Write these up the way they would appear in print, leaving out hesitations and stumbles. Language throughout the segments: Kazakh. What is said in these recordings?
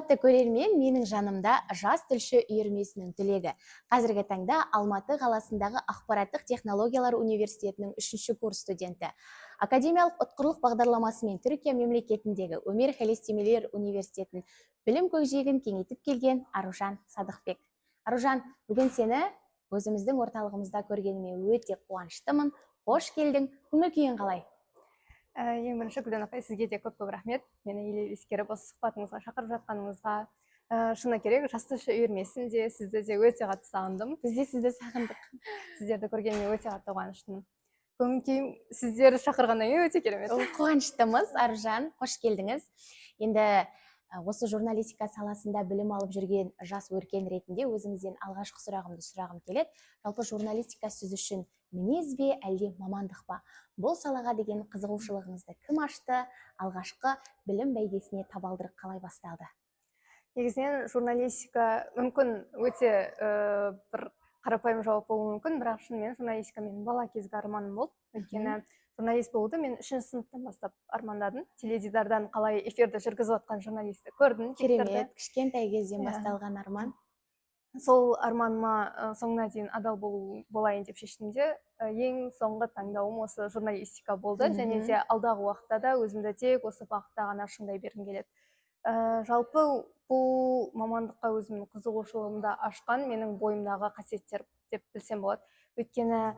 Қымбатты көрермен, менің жанымда жас тілші үйірмесінің түлегі. Қазіргі таңда Алматы қаласындағы Ақпараттық технологиялар университетінің 3-ші курс студенті. Академиялық ұтқырлық бағдарламасымен Түркия мемлекетіндегі Өмер Хелестемелер университетінің білім көкжиегін кеңейтіп келген Аружан Садықбек. Аружан, бүгін сені өзіміздің орталығымызда көргеніме өте қуаныштымын. Қош келдің, көңіл күйің қалай? Ең бірінші Гүлден апай, сізге де көп рахмет. Мені елеп ескеріп осы сұхбатыңызға шақырып жатқаныңызға. Шыны керек, жас тілші үйірмесін де, сізді де өте қатты сағындым. Біз де сізді сағындық. Сіздерді көргеніме өте қатты қуаныштымын. Көңіл күйім сіздерді шақырғаннан кейін өте керемет. Қуаныштымыз, Аружан, қош келдіңіз. Енді осы журналистика саласында білім алып жүрген жас өркен ретінде өзіңізден алғашқы сұрағым келеді. Жалпы журналистика сіз үшін мінез бе, әлде мамандық па? Бұл салаға деген қызығушылығыңызды кім ашты? Алғашқы білім бәйгесіне табалдырық қалай басталды? Негізінен журналистика мүмкін өте бір қарапайым жауап болуы мүмкін, бірақ шынымен журналистика менің бала кезгі арманым болды. Өйткені журналист болуды мен 3-ші сыныптан бастап армандадым. Теледидардан қалай эфирді жүргізіп жатқан журналистті көрдім. Керемет, кішкентай кезден басталған арман. Сол арманыма соңына дейін адал болайын деп шештім де, ең соңғы таңдауым осы журналистика болды. Және де алдағы уақытта да өзімді тек осы бағытта ғана шыңдай бергім келеді. Жалпы бұл мамандыққа өзімнің қызығушылығымды ашқан менің бойымдағы қасиеттер деп білсем болады. Өйткені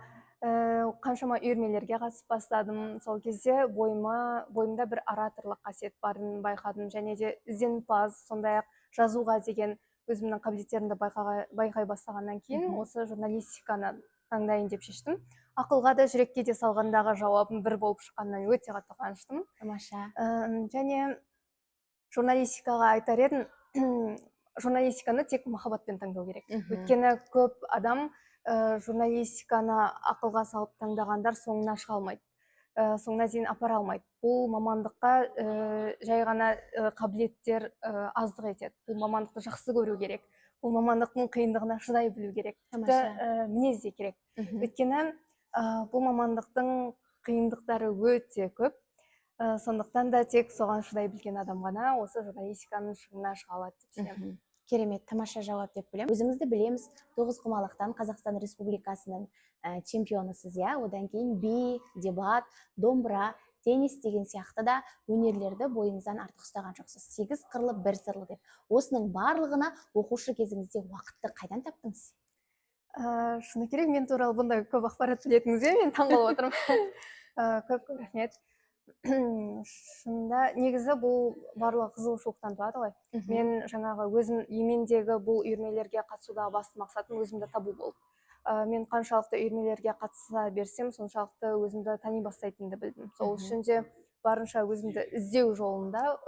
қаншама үйірмелерге қатысып бастадым. Сол кезде бойымда бір ораторлық қасиет барын байқадым. Және де ізденімпаз, сондай-ақ жазуға деген өзімнің қабілеттерімді байқай бастағаннан кейін осы журналистиканы таңдайын деп шештім. Ақылға да жүрекке де салғандағы жауабым бір болып шыққаннан өте қатты қуаныштым. Тамаша. Және журналистикаға айтар едім, журналистиканы тек махаббатпен таңдау керек. Өйткені көп адам журналистиканы ақылға салып таңдағандар соңына шыға алмайды. Соңына дейін апара алмайды. Бұл мамандыққа жай ғана қабілеттер аздық етеді. Бұл мамандықты жақсы көру керек. Бұл мамандықтың қиындығына шыдай білу керек. Мінез де керек. Өйткені бұл мамандықтың қиындықтары өте көп. Сондықтан да тек соған шыдай білген адам ғана осы журналистиканың шыңына шыға алады деп сенемін. Керемет, тамаша жауап деп білемін. Өзіңізді білеміз, тоғызқұмалақтан Қазақстан Республикасының чемпионысыз, одан кейін би, дебат, домбыра, теннис деген сияқты да өнерлерді бойыңыздан артық ұстаған жоқсыз. 8 қырлы, 1 сырлы деп. Осының барлығына оқушы кезіңізде уақытты қайдан таптыңыз? Шыны керек, мен туралы бұндай көп ақпарат білетіңізге мен таңғалып отырмын. Көп рахмет. Шынында негізі бұл барлығы қызығушылықтан туады ғой. Мен жаңағы өзім емендегі бұл үйірмелерге қатысудағы басты мақсатым өзімді табу болды. Мен қаншалықты үйірмелерге қатыса берсем, соншалықты өзімді тани бастайтынымды білдім. Сол үшін де барынша өзімді іздеу жолында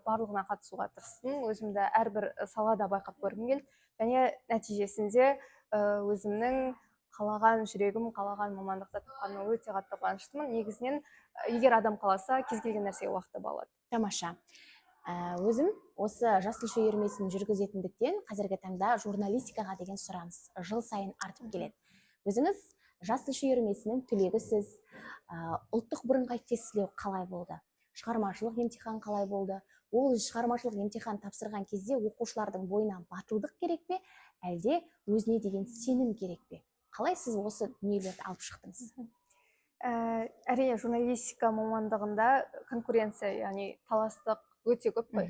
барлығына қатысуға тырыстым. Өзімді әрбір салада байқап көргім келді. Және нәтижесінде өзімнің қалаған жүрегім, қалаған мамандықта тапқаныма өте қатты қуаныштымын. Негізінен, егер адам қаласа, кез келген нәрсеге уақыты болады. Тамаша. Өзім осы жас тілші үйірмесін жүргізетіндіктен қазіргі таңда журналистикаға деген сұраныс жыл сайын артып келеді. Өзіңіз жас тілші үйірмесінің түлегісіз. Ұлттық бірыңғай тестілеу қалай болды? Шығармашылық емтихан қалай болды? Ол шығармашылық емтихан тапсырған кезде оқушылардың бойына батылдық керек пе, әлде өзіне деген сенім керек пе? Қалай сіз осы дүниелерді алып шықтыңыз? Әрине, журналистика мамандығында конкуренция, яғни таластық өте көп қой.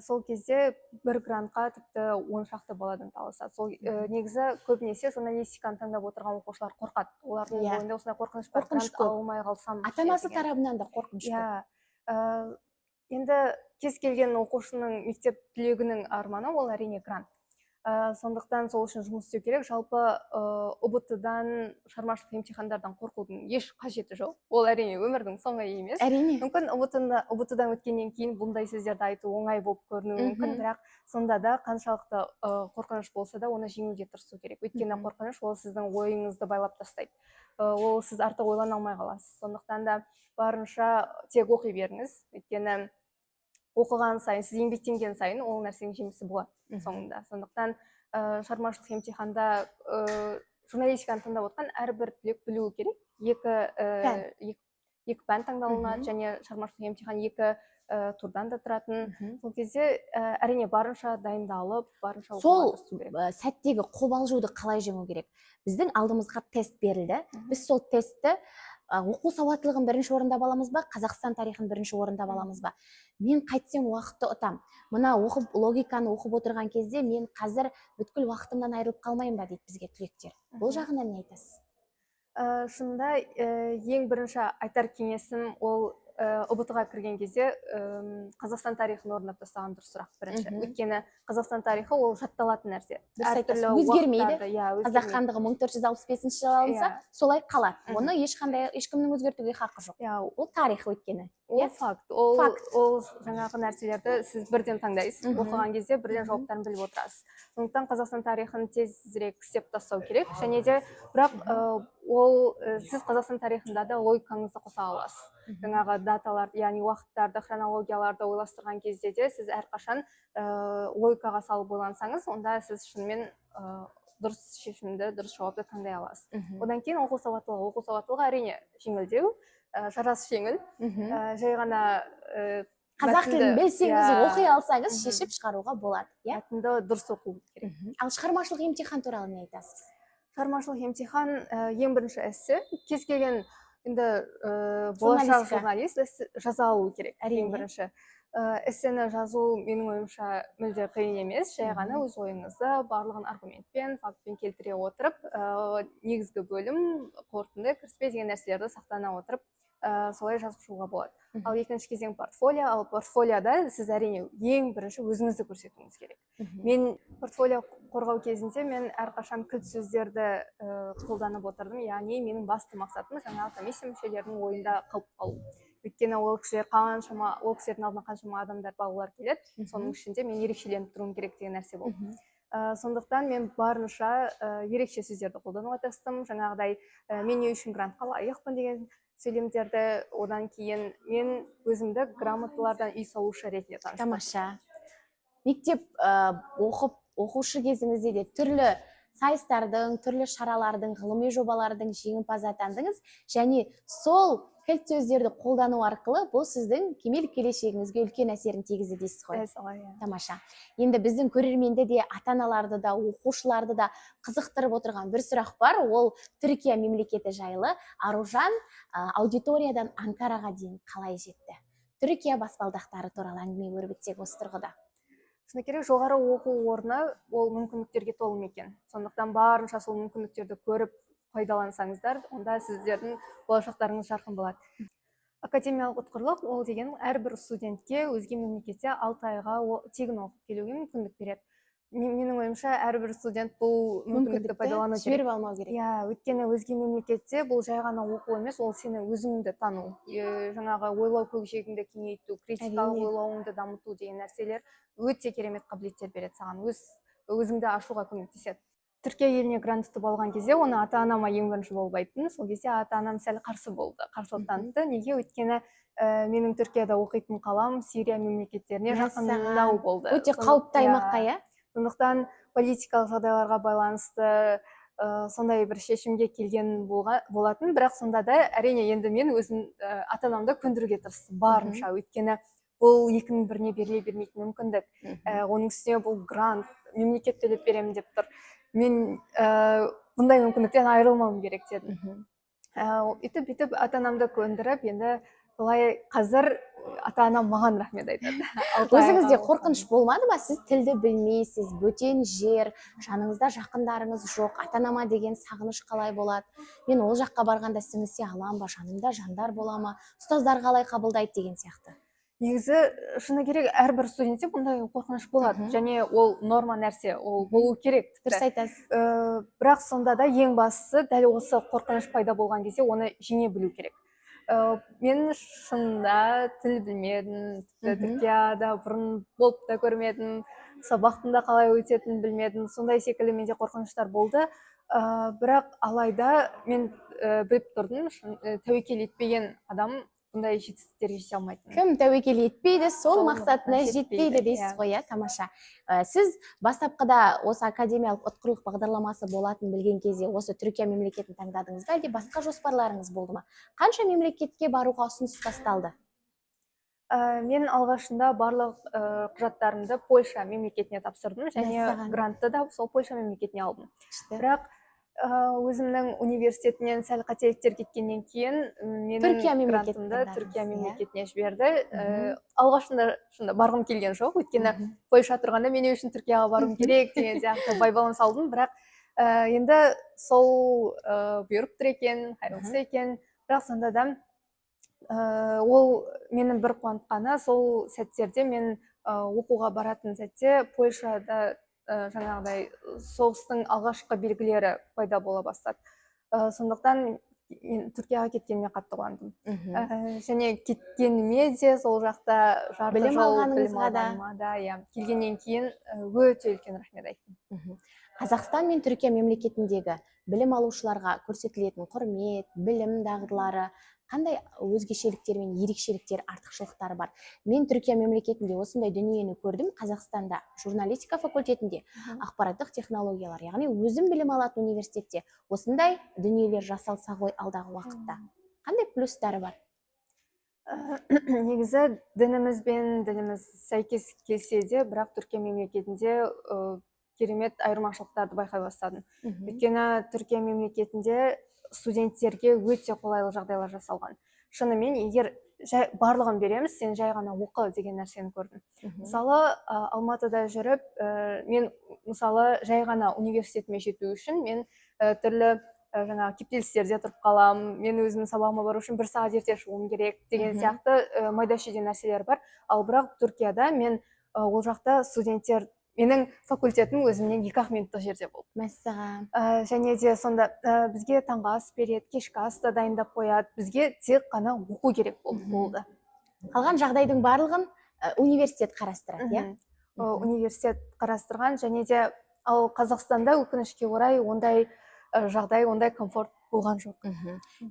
Сол кезде бір грантқа тіпті 10 шақты баладан таласады. Сол негізі көбінесе журналистиканы таңдап отырған оқушылар қорқады. Олардың бойында осындай қорқыныш бар, грант ала алмай қалсам. Ата-анасы тарапынан да қорқыныш көп. Енді кез келген оқушының мектеп түлегінің арманы ол әрине грант. Сондықтан сол үшін жұмыс істеу керек. Жалпы ұбт-дан, шығармашылық емтихандардан қорқудың еш қажеті жоқ. Ол әрине өмірдің соңы емес. Әрине. Мүмкін ұбт-дан өткеннен кейін бұндай сөздерді айту оңай болып көрінуі мүмкін, бірақ сонда да қаншалықты қорқыныш болса да оны жеңуге тырысу керек. Өйткені қорқыныш ол сіздің ойыңызды байлап тастайды. Ол сіз артық ойлана алмай қаласыз. Сондықтан да барынша тек оқи беріңіз. Өйткені оқыған сайын, сіз еңбектенген сайын ол нәрсенің жемісі болады соңында. Сондықтан шығармашылық емтиханда журналистиканы таңдап отқан әрбір түлек білуі керек. Екі пән таңдалынады, және шығармашылық емтихан 2 турдан да тұратын. Сол кезде әрине барынша дайындалып, барынша сол оқуға тырысу керек. сәттегі қобалжуды қалай жеңу керек? Біздің алдымызға тест берілді. Біз сол тестті оқу сауаттылығын бірінші орындап аламыз ба, Қазақстан тарихын бірінші орындап аламыз ба? Мен қайтсем уақытты ұтам. Мына оқып логиканы оқып отырған кезде мен қазір бүткіл уақытымнан айырылып қалмайын ба дейді бізге түлектер. Бұл жағынан не айтасыз? Шынында ең бірінші айтар кеңесім ол ұбт-ға кірген кезде Қазақстан тарихын орындап тастаған дұрысырақ бірінші. Өйткені Қазақстан тарихы ол жатталатын нәрсе. Өзгермейді. Қазақ хандығы 1465 жылы алынса, солай қалады. Оны ешкімнің өзгертуге хақы жоқ. Ол тарих өйткені. Ол факт. Ол жаңағы нәрселерді сіз бірден таңдайсыз. Оқыған кезде бірден жауаптарын біліп отырасыз. Сондықтан Қазақстан тарихын тезірек істеп тастау керек. Және де бірақ сіз Қазақстан тарихында да логикаңызды қоса аласыз. Жаңағы даталар, яғни уақыттарды, хронологияларды ойластырған кезде де сіз әрқашан логикаға салып ойлансаңыз, онда сіз шынымен дұрыс шешімді, дұрыс жауапты таңдай аласыз. Одан кейін оқу сауаттылығы әрине жеңілдеу, жарас жеңіл. Жай ғана қазақ тілін білсеңіз, оқи алсаңыз, шешіп шығаруға болады. Мәтінді дұрыс оқу керек. Ал шығармашылық емтихан туралы не айтасыз? Шығармашылық емтихан ең бірінші эссе. Кез келген енді болашақ журналист жаза алу керек. Ең бірінші. Эссені жазу менің ойымша мүлде қиын емес. Жай ғана өз ойыңызды барлығын аргументпен, фактпен келтіре отырып, негізгі бөлім, қорытынды, кіріспе деген нәрселерді сақтана отырып, солай жазып шығуға болады. Ал екінші кезең портфолио. Ал портфолиода сіз әрине ең бірінші өзіңізді көрсетуіңіз керек. Мен портфолио қорғау кезінде мен әрқашан кілт сөздерді қолданып отырдым. Яғни менің басты мақсатым жаңағы комиссия мүшелерінің ойында қалып қалу. Өйткені ол кісілердің алдына қаншама адамдар, балалар келеді. Соның ішінде мен ерекшеленіп тұруым керек деген нәрсе болды. Сондықтан мен барынша ерекше сөздерді қолдануға тырыстым. Жаңағыдай мен не үшін грантқа лайықпын деген сөйлемдерді, одан кейін мен өзімді грамоталардан үй салушы ретінде таныстым. Тамаша. Мектеп оқушы кезіңізде де түрлі сайыстардың, түрлі шаралардың, ғылыми жобалардың жеңімпазы атандыңыз, және сол кілт сөздерді қолдану арқылы бұл сіздің кемел келешегіңізге үлкен әсерін тигізді дейсіз ғой. Тамаша. Енді біздің көрерменді де, ата-аналарды да, оқушыларды да қызықтырып отырған бір сұрақ бар. Ол Түркия мемлекеті жайлы. Аружан аудиториядан Анкараға дейін қалай жетті? Түркия баспалдақтары туралы әңгіме өрбітсек осы тұрғыда. Шыны керек, жоғары оқу орны ол мүмкіндіктерге толы мекен. Сондықтан барынша сол мүмкіндіктерді көріп пайдалансаңыздар, онда сіздердің болашақтарыңыз жарқын болады. Академиялық ұтқырлық ол деген әрбір студентке өзге мемлекетте 6 айға тегін оқып келуге мүмкіндік береді. Менің ойымша әрбір студент бұл мүмкіндікті пайдалану керек. Жіберіп алмау керек. Өйткені өзге мемлекетте бұл жай ғана оқу емес, ол сені өзіңді тану, жаңағы ойлау көкжиегіңді кеңейту, критикалық ойлауыңды дамыту деген нәрселер өте керемет қабілеттер береді саған, өзіңді ашуға көмектеседі. Түркия еліне грант ұтып алған кезде оны ата-анама ең бірінші болып айттым. Сол кезде ата-анам сәл қарсы болды, қарсылық танытты. Неге? Өйткені менің Түркияда оқитын қалам Сирия мемлекеттеріне жақындау болды. Өте қауіпті аймаққа, иә? Сондықтан политикалық жағдайларға байланысты сондай бір шешімге келген болатын. Бірақ сонда да әрине енді мен өзім ата-анамды көндіруге тырыстым барынша. Өйткені бұл екінің біріне беріле бермейтін мүмкіндік. Оның үстіне бұл грант, мемлекет төлеп беремін деп тұр. Мен бұндай мүмкіндіктен айырылмауым керек дедім. Үйтіп ата-анамды көндіріп, енді былай қазір ата-анам маған рахмет айтады. Өзіңізде қорқыныш болмады ма? Сіз тілді білмейсіз, бөтен жер, жаныңызда жақындарыңыз жоқ, ата-анама деген сағыныш қалай болады? Мен ол жаққа барғанда сіңісе алам ба, жанымда жандар бола ма, ұстаздар қалай қабылдайды деген сияқты. Негізі, шыны керек, әрбір студентте бұндай қорқыныш болады, және ол норма нәрсе, ол болу керек. Дұрыс айтасыз. Бірақ сонда да ең бастысы дәл осы қорқыныш пайда болған кезде оны жеңе білу керек. Мен шынында тіл білмедім, Түркияда бұрын болып та көрмедім, сабақтың да қалай өтетінін білмедім, сондай секілді менде қорқыныштар болды. Бірақ алайда мен біліп тұрдым, тәуекел етпеген адам бұндай жетістіктерге жете алмайтын. Кім тәуекел етпейді, сол мақсатына жетпейді дейсіз ғой, тамаша. Сіз бастапқыда осы академиялық ұтқырлық бағдарламасы болатын білген кезде осы Түркия мемлекетін таңдадыңыз ба, әлде басқа жоспарларыңыз болды ма? Қанша мемлекетке баруға ұсыныс тасталды? Мен алғашында барлық құжаттарымды Польша мемлекетіне тапсырдым, және Мәссаған. грантты да сол Польша мемлекетіне алдым. Күшті. Бірақ өзімнің университетінен сәл қателіктер кеткеннен кейін менің Түркия мемлекетіне грантымды бардыңыз, Түркия иә? мемлекетіне жіберді. Мгм. Алғашында шынында барғым келген жоқ, өйткені Мгм. Польша тұрғанда мен не үшін Түркияға баруым керек деген сияқты байбалам салдым. Бірақ енді сол бұйырып тұр екен, хайырлысы екен. Бірақ сонда да ол мені бір қуантқаны, сол сәттерде мен оқуға баратын сәтте Польшада жаңағыдай соғыстың алғашқы белгілері пайда бола бастады. Сондықтан мен Түркияға кеткеніме қатты қуандым. Және кеткеніме де сол жақта жарты Білім жыл алғаныңызға да. алғаныма да, келгеннен кейін өте үлкен рахмет айттым. Қазақстан мен Түркия мемлекетіндегі білім алушыларға көрсетілетін құрмет, білім дағдылары қандай өзгешеліктер мен ерекшеліктер, артықшылықтары бар? Мен Түркия мемлекетінде осындай дүниені көрдім. Қазақстанда журналистика факультетінде ақпараттық технологиялар, яғни өзім білім алатын университетте осындай дүниелер жасалса ғой алдағы уақытта. Қандай плюстары бар? Негізі дініміз сәйкес келсе де, бірақ Түркия мемлекетінде керемет айырмашылықтарды байқай бастадым. Өйткені Түркия мемлекетінде студенттерге өте қолайлы жағдайлар жасалған. Шынымен, егер барлығын береміз, сен жай ғана оқы деген нәрсені көрдім. Мысалы, Алматыда жүріп, мен мысалы жай ғана университетіме жету үшін мен түрлі жаңағы кептелістерде тұрып қалам, мен өзімнің сабағыма бару үшін 1 сағат ерте шығуым керек деген сияқты майда шүйде нәрселер бар. Ал бірақ Түркияда мен ол жақта студенттер, менің факультетім өзімнен 2-ақ минуттық жерде болды. Мәссаған. Және де сонда бізге таңғы ас береді, кешкі ас та дайындап қояды. Бізге тек қана оқу керек болды. Қалған жағдайдың барлығын университет қарастырады, иә? Университет қарастырған, және де ал Қазақстанда өкінішке орай ондай жағдай, ондай комфорт болған жоқ.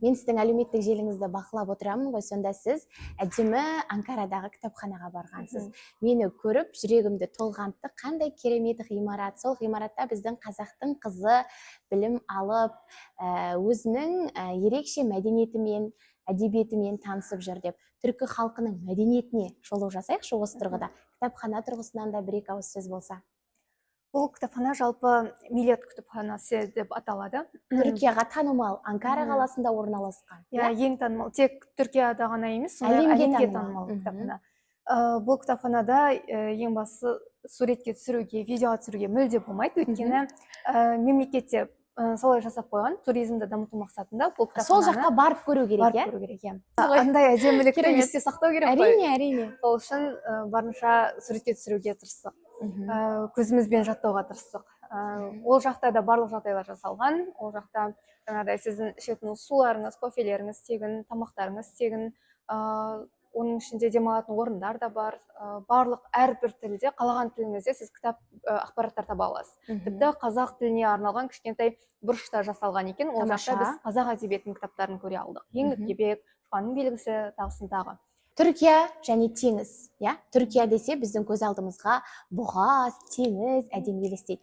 Мен сіздің әлеуметтік желіңізді бақылап отырамын ғой, сонда сіз әдемі Анкарадағы кітапханаға барғансыз. Мені көріп, жүрегімді толғантты, қандай керемет ғимарат. Сол ғимаратта біздің қазақтың қызы білім алып, өзінің ерекше мәдениетімен, әдебиетімен танысып жүр деп. Түркі халқының мәдениетіне шолу жасайықшы осы тұрғыда. Кітапхана тұрғысынан да 1-2 ауыз сөз болса. Бұл кітапхана жалпы Милет кітапханасы деп аталады. Түркияға танымал, Анкара қаласында орналасқан. Ең танымал, тек Түркияда ғана емес, әлемге танымал кітапхана. Бұл кітапханада ең басы суретке түсіруге, видеоға түсіруге мүлде болмайды, өйткені мемлекетте солай жасап қойған, туризмді дамыту мақсатында бұл кітапхананы сол жаққа барып көру керек, иә? Андай әдемілікті есте сақтау керек қой. Әрине. Сол үшін барынша суретке түсіруге тырыстық. Көзімізбен жаттауға тырыстық. Ол жақта да барлық жағдайлар жасалған. Ол жақта жаңағыдай сіздің ішетін суларыңыз, кофелеріңіз тегін, тамақтарыңыз тегін. Оның ішінде демалатын орындар да бар. Барлық әрбір тілде, қалаған тіліңізде сіз кітап ақпараттар таба аласыз. Тіпті қазақ тіліне арналған кішкентай бұрышта жасалған екен. Ол жақта біз қазақ әдебиетінің кітаптарын көре алдық. Еңлік кебек, Шұғаның белгісі, тағысын тағы. Түркия және теңіз, иә? Түркия десе біздің көз алдымызға бұғаз, теңіз әдемі елестейді.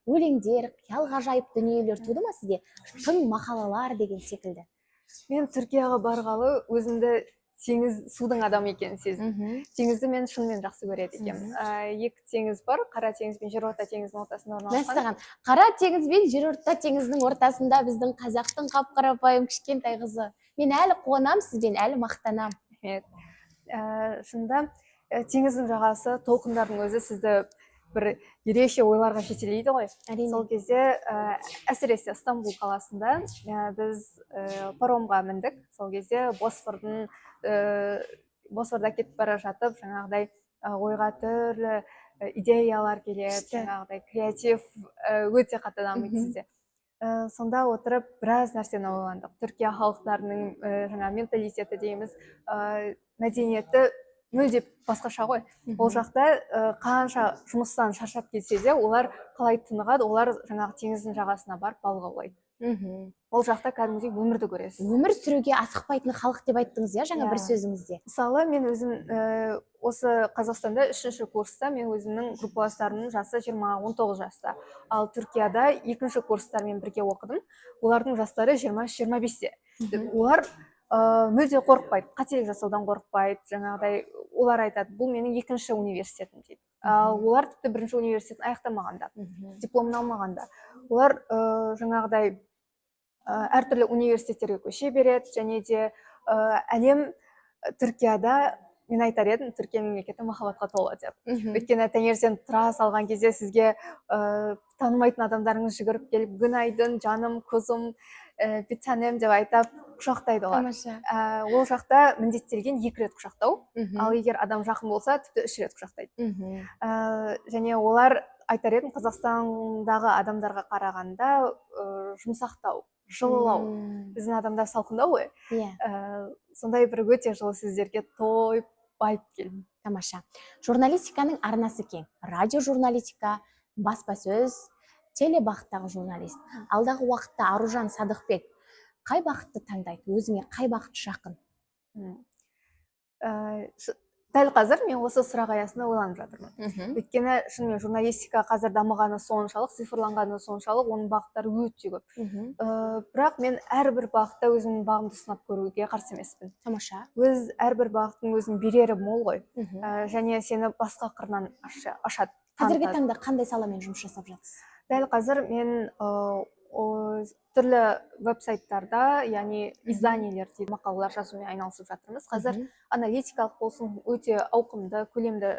Өлеңдер, қиял ғажайып дүниелер туды ма сізде? Шын мақалалар деген секілді. Мен Түркияға барғалы өзімді теңіз, судың адамы екенін сездім. Теңізді мен шынымен жақсы көреді екенмін. 2 теңіз бар, Қара теңіз бен Жерорта теңізінің ортасында орналасқан. Мәссаған, Қара теңіз бен Жерорта теңізінің ортасында біздің қазақтың қап-қарапайым кішкентай қызы. Мен әлі қуанам, сізбен әлі мақтанам. Шында теңіздің жағасы, толқындардың өзі сізді бір ерекше ойларға жетелейді ғой. Сол кезде әсіресе Стамбул қаласында біз паромға міндік. Сол кезде Босфорда кетіп бара жатып, жаңағыдай ойға түрлі идеялар келеді, жаңағыдай креатив өте қатты дамиды сізде. Сонда отырып біраз нәрсені ойландық. Түркия халықтарының жаңа менталитеті дейміз, мәдениеті мүлде басқаша ғой. Ол жақта қанша жұмыстан шаршап келсе де, олар қалай тынығады, олар жаңағы теңіздің жағасына барып балық аулайды. Ол жақта кәдімгідей өмірді көресіз. Өмір сүруге асықпайтын халық деп айттыңыз, иә, жаңа бір сөзіңізде. Мысалы, мен өзім осы Қазақстанда 3-ші курста мен өзімнің группаластарымның жасы 20-19 жаста. Ал Түркияда 2-ші курстармен бірге оқыдым. Олардың жастары 20-25-те. Олар мүлде қорықпайды, қателік жасаудан қорықпайды. Жаңағыдай олар айтады, бұл менің екінші университетім дейді. Олар тіпті бірінші университетін аяқтамағанда, дипломын алмағанда, олар жаңағыдай әртүрлі университеттерге көше береді, және де әлем Түркияда, мен айтар едім, Түркия мемлекеті махаббатқа толы деп. Өйткені таңертең тұра салған кезде сізге танымайтын адамдарыңыз жүгіріп келіп, күнайдын, жаным, көзім, bir tanem деп айтып құшақтайды олар. Ол жақта міндеттелген 2 рет құшақтау, ал егер адам жақын болса, тіпті 3 рет құшақтайды. Және олар айтар едім, Қазақстандағы адамдарға қарағанда жұмсақтау, жылылау. Біздің адамдар салқындау ғой. Сондай бір өте жылы сөздерге тойып байып келдім. Тамаша. Журналистиканың арнасы кең. Радио журналистика, баспасөз, телебақыттағы журналист. Алдағы уақытта Аружан Садықбек қай бақытты таңдайды? Өзіңе қай бақыт жақын? Дәл қазір мен осы сұрақ аясында ойланып жатырмын. Өйткені шынымен журналистика қазір дамығаны соншалық, цифрланғаны соншалық, оның бағыттары өте көп. Бірақ мен әрбір бағытта өзімнің бағымды сынап көруге қарсы емеспін. Тамаша. Өз әрбір бағыттың өзінің берері мол ғой. Және сені басқа қырынан ашады. Қазіргі таңда қандай саламен жұмыс жасап жатсыз? Дәл қазір мен түрлі веб-сайттарда, яғни изданиелерде мақалалар жазумен айналысып жатырмыз. Қазір аналитикалық болсын, өте ауқымды, көлемді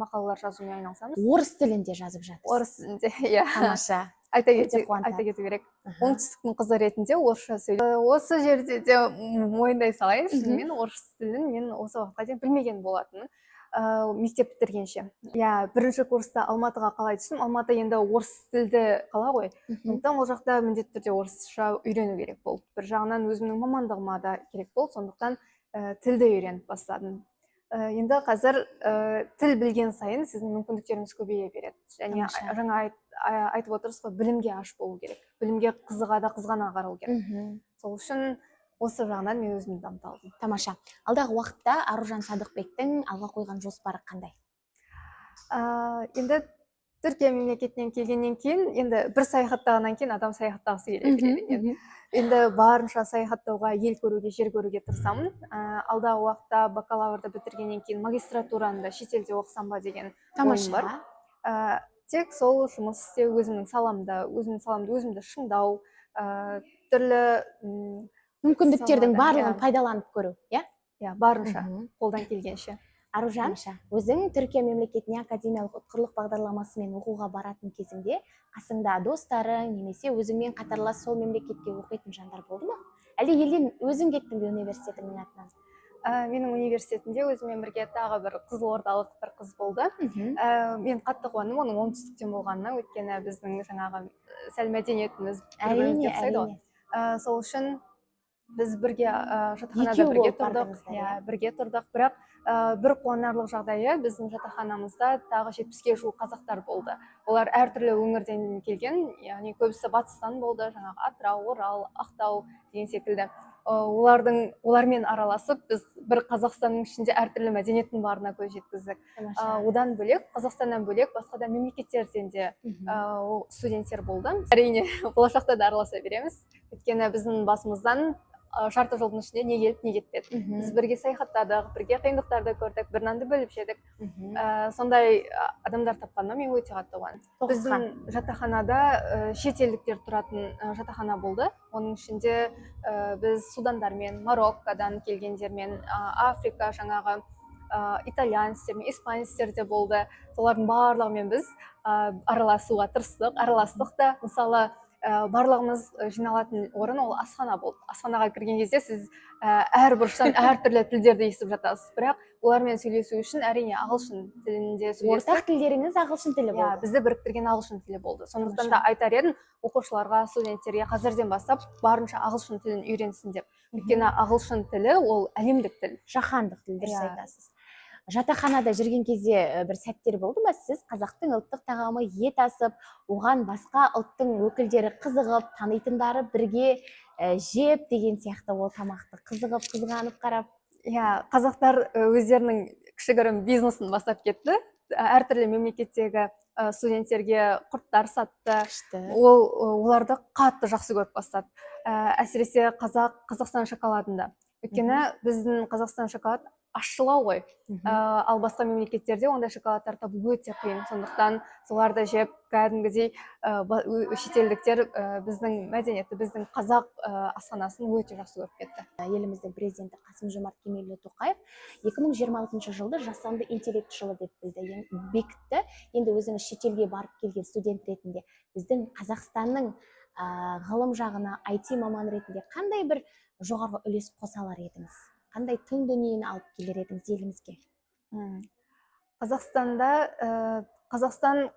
мақалалар жазумен айналысамыз. Орыс тілінде жазып жатырсыз? Орыс тілінде, иә. Тамаша. Айта кету керек. Оңтүстіктің қызы ретінде орысша сөйлеймін. Осы жерде де мойындай салайын, шынымен орыс тілін мен осы уақытқа дейін білмеген болатынмын. Мектеп бітіргенше. Бірінші курста Алматыға қалай түстім? Алматы енді орыс тілді қала ғой. Сондықтан ол жақта міндетті түрде орысша үйрену керек болды. Бір жағынан өзімнің мамандығыма да керек болды. Сондықтан тілді үйреніп бастадым. Енді қазір тіл білген сайын сіздің мүмкіндіктеріңіз көбейе береді. Және жаңа айтып отырсыз ғой, білімге аш болу керек. Білімге қызыға да қызғана қарау керек. Сол үшін осы жағынан мен өзімді дамыта алдым. Тамаша. Алдағы уақытта Аружан Садықбектің алға қойған жоспары қандай? Енді Түркия мемлекетінен келгеннен кейін, енді бір саяхаттағаннан кейін адам саяхаттағысы келеді. Енді барынша саяхаттауға, ел көруге, жер көруге тырысамын. Алдағы уақытта бакалаврды бітіргеннен кейін магистратураны да шетелде оқысам ба деген ойым бар. Тек сол жұмыс істеу, өзімнің саламды өзімді шыңдау, түрлі мүмкіндіктердің барлығын пайдаланып көру, иә? Барынша, қолдан келгенше. Аружан, өзің Түркия мемлекетіне академиялық ұтқырлық бағдарламасымен оқуға баратын кезіңде қасыңда достарың немесе өзіңмен қатарлас сол мемлекетке оқитын жандар болды ма? Әлде елден өзің кеттің бе университетіңнің атынан? Менің университетінде өзімен бірге тағы бір қызылордалық бір қыз болды. Мен қатты қуандым оның оңтүстіктен болғанына, өйткені біздің жаңағы сәл мәдениетіміз бір-бірімізге ұқсайды ғой. Сол үшін біз бірге жатақханада бірге тұрдық, бірақ бір қуанарлық жағдайы біздің жатақханамызда тағы 70-ге жуық қазақтар болды. Олар әртүрлі өңірден келген, яғни көбісі батыстан болды, жаңағы Атырау, Орал, Ақтау деген секілді. Олармен араласып, біз бір Қазақстанның ішінде әртүрлі мәдениеттің барына көз жеткіздік. Одан бөлек, Қазақстаннан бөлек, басқа да мемлекеттерден де студенттер болды. Әрине, болашақта да араласа береміз. Өйткені біздің басымыздан жарты жылдың ішінде не келіп, не кетпеді. Біз бірге саяхаттадық, бірге қиындықтарды көрдік, бір нанды бөліп жедік. Сондай адамдар тапқаныма мен өте қатты қуандым. Біздің жатақханада шетелдіктер тұратын жатақхана болды. Оның ішінде біз судандармен, Мароккодан келгендермен, Африка, жаңағы итальянецтермен, испанецтер де болды. Солардың барлығымен біз араласуға тырыстық, араластық та. Мысалы, барлығымыз жиналатын орын ол асхана болды. Асханаға кірген кезде сіз әр бұрыштан әртүрлі тілдерді естіп жатасыз. Бірақ олармен сөйлесу үшін әрине ағылшын тілінде сөйлестік. Ортақ тілдеріңіз ағылшын тілі болды. Бізді біріктірген ағылшын тілі болды. Сондықтан да айтар едім оқушыларға, студенттерге қазірден бастап барынша ағылшын тілін үйренсін деп. Өйткені ағылшын тілі ол әлемдік тіл, жаһандық тіл, дұрыс айтасыз. Жатақханада жүрген кезде бір сәттер болды ма? Сіз қазақтың ұлттық тағамы ет асып, оған басқа ұлттың өкілдері қызығып, танитындары бірге жеп деген сияқты ол тамақты қызығып, қызғанып қарап? Қазақтар өздерінің кішігірім бизнесін бастап кетті. Әртүрлі мемлекеттегі студенттерге құрттар сатты. Оларды қатты жақсы көріп бастады. Әсіресе Қазақстан шоколадында. өйткені біздің Қазақстан шоколад ащылау ғой. Ал басқа мемлекеттерде ондай шоколадтар табу өте қиын. Сондықтан соларды жеп кәдімгідей шетелдіктер біздің мәдениетті, біздің қазақ асханасын өте жақсы көріп кетті. Еліміздің президенті Қасым-Жомарт Кемелұлы Тоқаев 2026 жылды жасанды интеллект жылы деп бекітті. Енді өзіңіз шетелге барып келген студент ретінде біздің Қазақстанның ғылым жағына IT маман ретінде қандай бір жоғарғы үлес қоса алар едіңіз? Қандай тың дүниені алып келер едіңіз елімізге? Қазақстан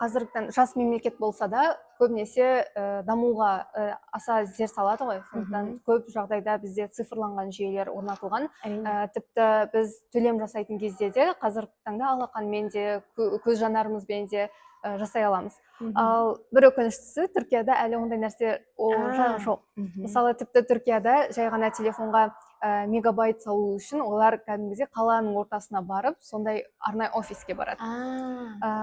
қазіргі жас мемлекет болса да, көбінесе дамуға аса зер салады ғой. Сондықтан көп жағдайда бізде цифрланған жүйелер орнатылған. Тіпті біз төлем жасайтын кезде де қазіргі таңда алақанмен де, көз жанарымызбен де жасай аламыз. Ал бір өкініштісі, Түркияда әлі ондай нәрсе жоқ. Мысалы, тіпті Түркияда жай ғана телефонға мегабайт салу үшін олар кәдімгідей қаланың ортасына барып, сондай арнайы офиске барады.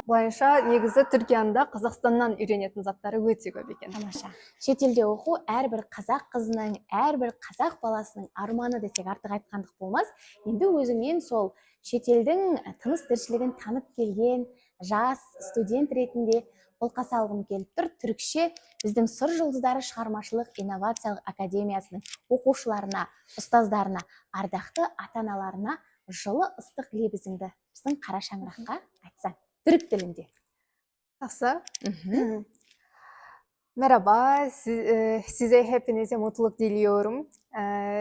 Бұлайынша негізі Түркияда Қазақстаннан үйренетін заттары өте көп екен. Тамаша. Шетелде оқу әрбір қазақ қызының, әрбір қазақ баласының арманы десек артық айтқандық болмас. Енді өзіңнен сол шетелдің тыныс тіршілігін танып келген жас студент ретінде қолқа салғым келіп тұр. Түрікше біздің Сыр жұлдыздары шығармашылық инновациялық академиясының оқушыларына, ұстаздарына, ардақты ата-аналарына жылы ыстық лебізіңді біздің қара шаңыраққа айтсаң, түрік тілінде. Жақсы. Merhaba, size hepinize mutluluk diliyorum.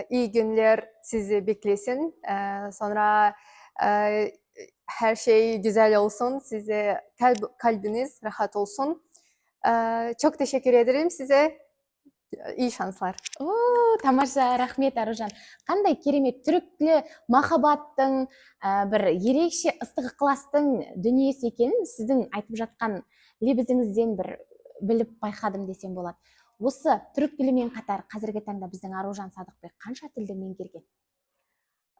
İyi günler sizi beklesin. Sonra her şey güzel olsun. Size kalbiniz rahat olsun. Çok teşekkür ederim size. İyi şanslar. Тамаша, рахмет, Аружан. Қандай керемет түріктілі махаббаттың, бір ерекше ыстық ықыластың дүниесі екенін сіздің айтып жатқан лебізіңізден бір біліп байқадым десем болады. Осы түрік тілімен қатар қазіргі таңда біздің Аружан Садықбек қанша тілді меңгерген?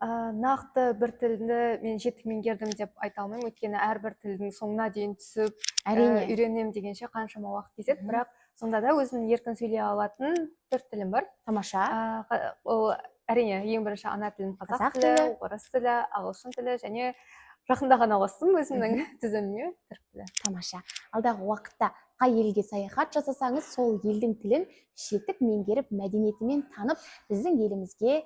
Нақты бір тілді мен жетік меңгердім деп айта алмаймын, өйткені әрбір тілдің соңына дейін түсіп, үйренем дегенше қаншама уақыт кетеді, бірақ сонда да өзімнің еркін сөйлей алатын 4 тілім бар. Тамаша. Ол әрине ең бірінші ана тілім қазақ тілі, орыс тілі, ағылшын тілі және жақында ғана қостым өзімнің тізіміме түрік тілі. Тамаша. Алдағы уақытта қай елге саяхат жасасаңыз, сол елдің тілін жетік меңгеріп, мәдениетімен танып, біздің елімізге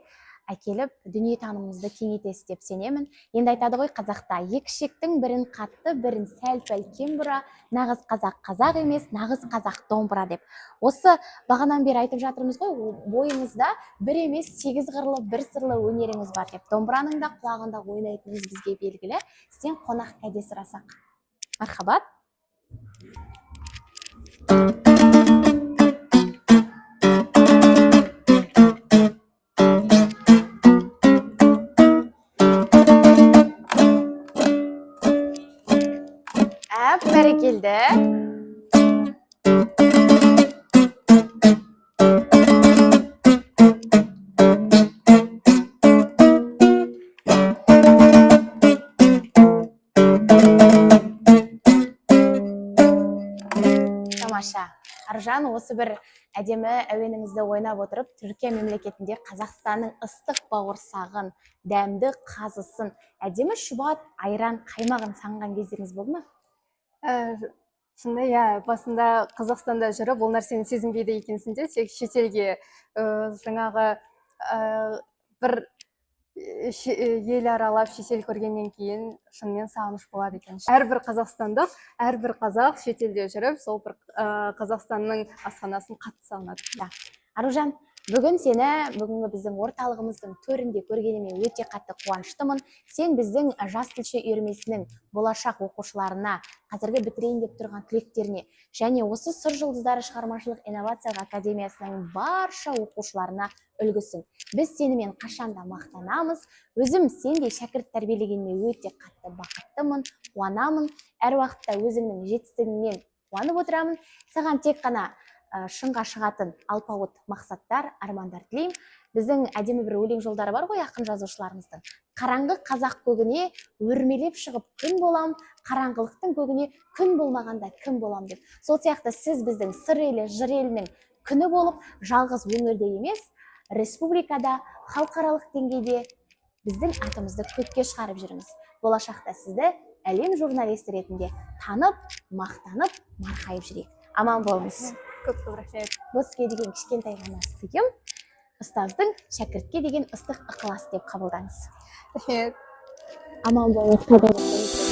әкеліп, дүние танымымызды кеңейтесіз деп сенемін. Енді айтады ғой қазақта, екі ішектің бірін қатты, бірін сәл-пәл кем бұра, нағыз қазақ қазақ емес, нағыз қазақ домбыра деп. Осы бағанан бері айтып жатырмыз ғой, бойыңызда бір емес 8 қырлы, бір сырлы өнеріңіз бар деп. Домбыраның да құлағында ойнайтыныңыз бізге белгілі. Сізден қонақ кәде сұрасақ. Мархабат. Бәрекелді. Тамаша. Аружан, осы бір әдемі әуеніңізді ойнап отырып, Түркия мемлекетінде Қазақстанның ыстық бауырсағын, дәмді қазысын, әдемі шұбат, айран, қаймағын саңған кездеріңіз болды ма? Шынында, басында Қазақстанда жүріп, ол нәрсені сезінбейді екенсің де, тек шетелге жаңағы бір ел аралап шетел көргеннен кейін шынымен сағыныш болады екен. Әрбір қазақстандық, әрбір қазақ шетелде жүріп, сол бір Қазақстанның асханасын қатты сағынады. Аружан, бүгін сені бүгінгі біздің орталығымыздың төрінде көргеніме өте қатты қуаныштымын. Сен біздің жас тілші үйірмесінің болашақ оқушыларына, қазіргі бітірейін деп тұрған түлектеріне және осы Сыр жұлдыздары шығармашылық инновациялық академиясының барша оқушыларына үлгісің. Біз сенімен қашанда мақтанамыз. Өзім сендей шәкірт тәрбиелегеніме өте қатты бақыттымын, қуанамын. Әр уақытта өзіңнің жетістігіңмен қуанып отырамын. Саған тек қана шыңға шығатын алпауыт мақсаттар, армандар тілеймін. Біздің әдемі бір өлең жолдары бар ғой ақын жазушыларымыздың. Қараңғы қазақ көгіне өрмелеп шығып күн болам, қараңғылықтың көгіне күн болмағанда кім болам деп. Сол сияқты сіз біздің сыр елі, жыр елінің күні болып, жалғыз өңірде емес, республикада, халықаралық деңгейде біздің атымызды көкке шығарып жүріңіз. Болашақта сізді әлем журналисті ретінде танып, мақтанып, марқайып жүрейік. Аман болыңыз. Көп рахмет. Бұл сізге деген кішкентай ғана сыйым, ұстаздың шәкіртке деген ыстық ықылас деп қабылдаңыз. Рахмет. Аман болыңыз.